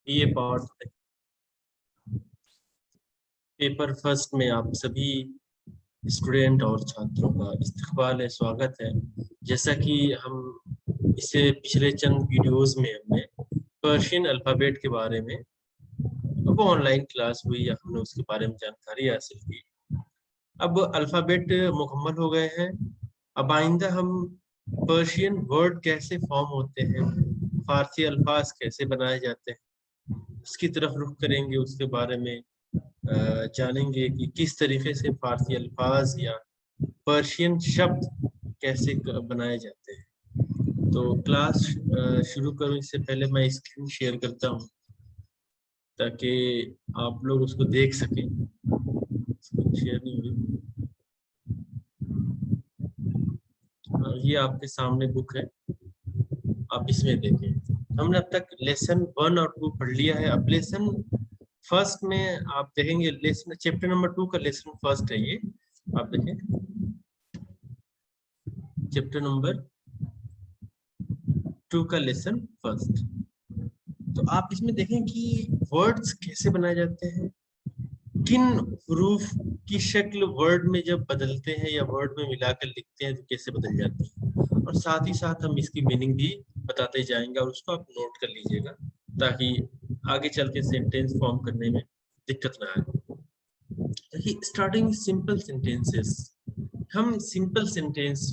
ये part paper first में आप सभी स्टूडेंट और छात्रों का इस्तकबाल है, स्वागत है। जैसा कि हम इससे पिछले चंद वीडियोस में हमने पर्शियन अल्फ़ाबेट के बारे में अब ऑनलाइन क्लास हुई या हमने उसके बारे में जानकारी हासिल की। अब अल्फ़ाबेट मुकम्मल हो गए हैं। अब आइंदा हम पर्शियन वर्ड कैसे फॉर्म होते हैं, फारसी अल्फाज कैसे बनाए जाते हैं, उसकी तरफ रुख करेंगे। उसके बारे में जानेंगे कि किस तरीके से फारसी अल्फाज या पर्शियन शब्द कैसे बनाए जाते हैं। तो क्लास शुरू करूं इससे पहले मैं स्क्रीन शेयर करता हूं ताकि आप लोग उसको देख सकें। स्क्रीन शेयर नहीं हुई। ये आपके सामने बुक है, आप इसमें देखें। हमने अब तक लेसन 1 और 2 पढ़ लिया है। अब लेसन फर्स्ट में आप देखेंगे, लेसन चैप्टर नंबर 2 का लेसन फर्स्ट है। ये आप देखें, चैप्टर नंबर 2 का लेसन फर्स्ट। तो आप इसमें देखें कि वर्ड्स कैसे बनाए जाते हैं, किन हरूफ की शक्ल वर्ड में जब बदलते हैं या वर्ड में मिलाकर लिखते हैं तो कैसे बदल जाती है, और साथ ही साथ हम इसकी मीनिंग भी बताते जाएंगे और उसको आप नोट कर लीजिएगा ताकि आगे चल के सेंटेंस फॉर्म करने में दिक्कत ना आए। देखिए, स्टार्टिंग सिंपल सेंटेंसेस। हम सिंपल सेंटेंस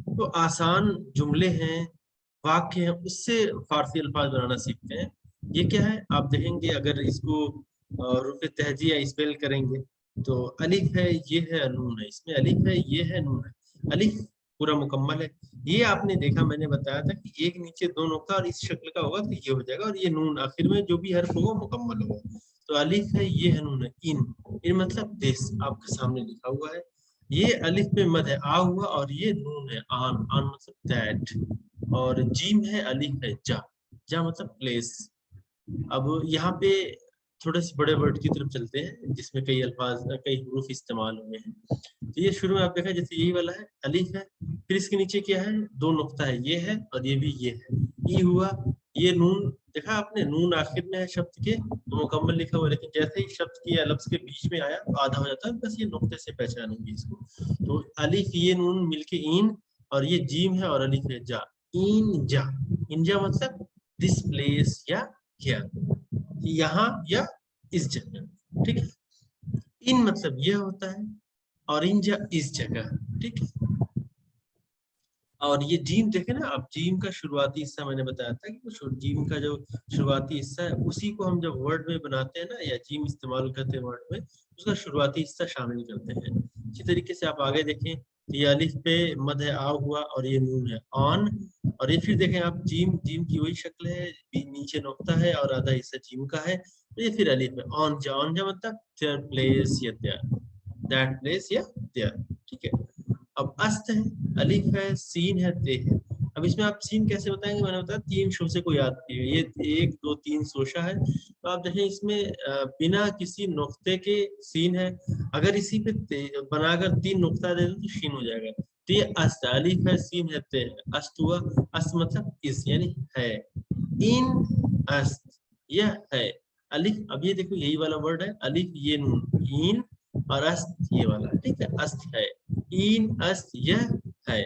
तो आसान जुमले हैं, वाक्य हैं, उससे फारसी अल्फाज बनाना सीखते हैं। ये क्या है आप देखेंगे, अगर इसको रुफ़े तहजी या स्पेल करेंगे तो अलिफ है, ये है, नून है। इसमें अलिफ है, ये है, नून है। अलिफ पूरा मुकम्मल है। ये आपने देखा, मैंने बताया था कि एक नीचे दो नुक्ता और इस शक्ल का होगा तो ये हो जाएगा, और ये नून आखिर में जो भी हर्फ होगा मुकम्मल होगा। तो अलिफ है, ये है, नून है। इन मतलब दिस आपके सामने लिखा हुआ है। ये अलिफ पे मद है, आ हुआ, और ये नून है, आन। आन मतलब दैट। और जीम है, अलिफ है, जा। जा मतलब प्लेस। अब यहाँ पे थोड़े से बड़े वर्ड की तरफ चलते हैं जिसमें कई अल्फाज, कई हुरूफ इस्तेमाल हुए हैं। तो ये शुरू में आप देखा, जैसे यही वाला है, अलिफ है, फिर इसके नीचे क्या है, दो नुक्ता है, ये है और ये भी ये है। ई हुआ, ये नून देखा आपने, नून आखिर में है शब्द के तो मुकम्मल लिखा हुआ है, लेकिन जैसे ही शब्द की या लफ्ज के बीच में आया तो आधा हो जाता है, बस ये नुक्ते से पहचानेंगे इसको। तो अलिफ, ये नून मिलके ईन, और ये जीम है और अलिफ है, जा। इन जा। इन जा मतलब दिस प्लेस या हियर, यहाँ या इस जगह। ठीक है। इन मतलब ये होता है, और इन जा इस जगह। ठीक है। और ये जीम देखे ना आप, जीम का शुरुआती हिस्सा मैंने बताया था कि वो जीम का जो शुरुआती हिस्सा है उसी को हम जब वर्ड में बनाते हैं ना, या जीम इस्तेमाल करते हैं वर्ड में, उसका शुरुआती हिस्सा शामिल करते हैं। इसी तरीके से आप आगे देखें, ये अलिफ पे मद है, आ हुआ, और ये नून है, ऑन। और ये फिर देखें आप, जीम, जीम की वही शक्ल है, नीचे नुक्ता है और आधा हिस्सा जीम का है। तो ये फिर अलिफ है, ऑन जा। ऑन जा मतलब देयर प्लेस या देयर, दैट प्लेस या देयर। ठीक है। अब अस्त है, अलिफ है, सीन है, ते है। अब इसमें आप सीन कैसे बताएंगे, मैंने बताया 3 शोशे को याद किए। ये 1 2 3 शोशा है। तो आप देखें इसमें बिना किसी नुक्ते के सीन है। अगर इसी पे बनाकर 3 नुक्ता दे दो तो शीन हो जाएगा। तो ये अस्त, अलिफ है, सीन है, ते है, अस्त हुआ। अस्त मतलब इस, यानी है। इन अस्त, यह है। अलिफ, अब ये देखो यही वाला वर्ड है, अलिफ ये नून, इन, और अस्त ये वाला। ठीक है, अस्त है, इन अस्त यह है।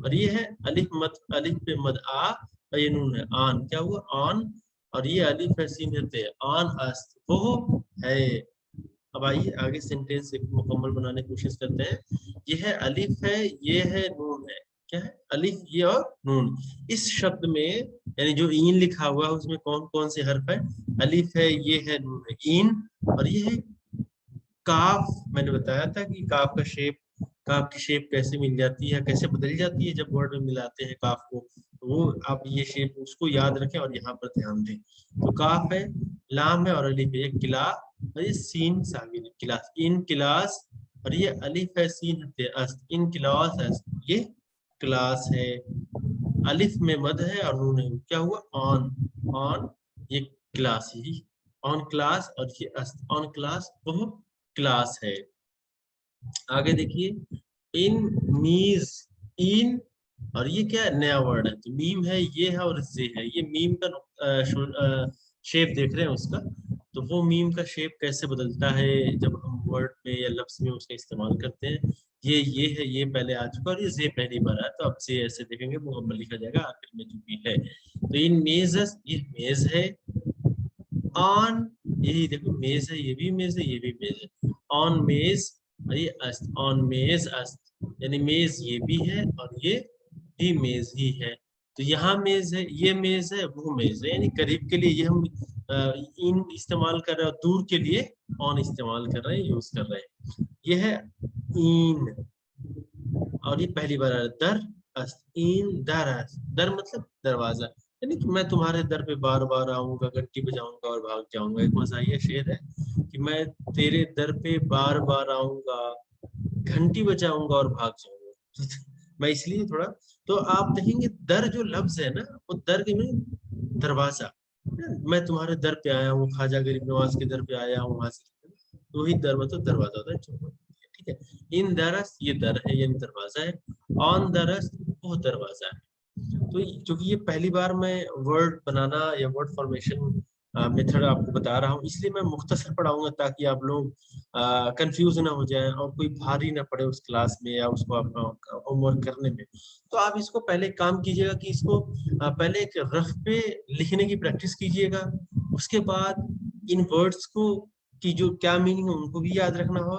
और ये है अलिफ मद, अलिफ पे मद आ, और ये नून है, आन। क्या हुआ, ऑन। और ये अलिफ है, सीन है, ते, ऑन अस्त वो है। अब आइए आगे सेंटेंस एक मुकम्मल बनाने की कोशिश करते हैं। ये है अलिफ है, ये है, नून है। क्या है, अलिफ, ये और नून। इस शब्द में यानी जो ईन लिखा हुआ है उसमें कौन कौन से हर्फ है, अलिफ है, ये है, नून है, ईन। और ये है काफ। मैंने बताया था कि काफ का शेप, काफ की शेप कैसे मिल जाती है, कैसे बदल जाती है जब वर्ड में मिलाते हैं काफ को। तो वो आप ये शेप उसको याद रखें और यहाँ पर ध्यान दें। तो काफ है, लाम है और अलिफ है, ये किला, और ये सीन सागिन, क्लास, इन क्लास। और ये अलिफ है, सीन है, अस्त, इन क्लास अस्त, ये क्लास है। अलिफ में मद है और नून है, क्या हुआ, ऑन। ऑन ये क्लास ही, ऑन क्लास, और ये अस्त, ऑन क्लास वो क्लास है। आगे देखिए, इन मीज, इन, और ये क्या है, नया वर्ड है। तो मीम है, ये है, और जे है। ये मीम का शेप देख रहे हैं उसका, तो वो मीम का शेप कैसे बदलता है जब हम वर्ड में या लफ्ज में उसका इस्तेमाल करते हैं। ये है, ये पहले आ चुका और ये जे पहली बार आया, तो अब से ऐसे देखेंगे मुकम्मल लिखा जाएगा आखिर में जो भी है। तो इन मेजस, ये मेज है। ऑन, यही देखो मेज है, ये भी मेज है, ये भी मेज है। ऑन मेज, और ये अस्त, ऑन मेज अस्त, यानी मेज ये भी है और ये भी मेज ही है। तो यहाँ मेज है, ये मेज है, वो मेज है, यानी करीब के लिए ये हम इन इस्तेमाल कर रहे हैं, और दूर के लिए ऑन इस्तेमाल कर रहे हैं, यूज कर रहे हैं। ये है इन, और ये पहली बार आ रहा है दर अस्त, इन दर अस्त। दर मतलब दरवाजा, यानी कि मैं तुम्हारे दर पे बार बार आऊंगा, घंटी बजाऊंगा और भाग जाऊंगा। एक मज़ाहिया शेर है कि मैं तेरे दर पे बार बार आऊंगा, घंटी बजाऊंगा और भाग जाऊंगा। मैं इसलिए थोड़ा, तो आप देखेंगे दर जो लफ्ज है ना, वो दर के में दरवाजा, मैं तुम्हारे दर पे आया हूँ, ख्वाजा गरीब नवाज के दर पे आया हूँ वहां से, तो वही दर मतलब दरवाजा होता है, चौखट। ठीक है, इन दरस, ये दर है यानी दरवाजा है। ऑन दरस, वो दरवाजा है। तो क्योंकि ये पहली बार मैं वर्ड बनाना या वर्ड फॉर्मेशन मेथड आपको बता रहा हूँ, इसलिए मैं मुख्तसर पढ़ाऊंगा ताकि आप लोग कंफ्यूज ना हो जाएं और कोई भारी ना पड़े उस क्लास में या उसको होमवर्क करने में। तो आप इसको पहले काम कीजिएगा कि इसको पहले एक रफ पे लिखने की प्रैक्टिस कीजिएगा। उसके बाद इन वर्ड्स को की जो क्या मीनिंग है उनको भी याद रखना हो,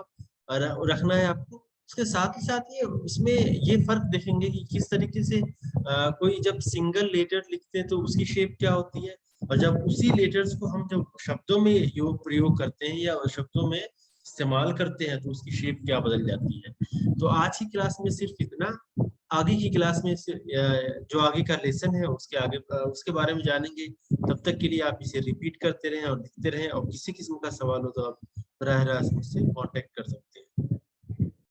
और रखना है आपको। उसके साथ ही साथ ये इसमें ये फर्क देखेंगे कि किस तरीके से कोई जब सिंगल लेटर लिखते हैं तो उसकी शेप क्या होती है, और जब उसी लेटर्स को हम जब शब्दों में योग प्रयोग करते हैं या शब्दों में इस्तेमाल करते हैं तो उसकी शेप क्या बदल जाती है। तो आज की क्लास में सिर्फ इतना। आगे की क्लास में जो आगे का लेसन है उसके आगे उसके बारे में जानेंगे। तब तक के लिए आप इसे रिपीट करते रहें और लिखते रहें, और किसी किस्म का सवाल हो तो आप बराह रास्त मुझसे कांटेक्ट कर सकते हैं।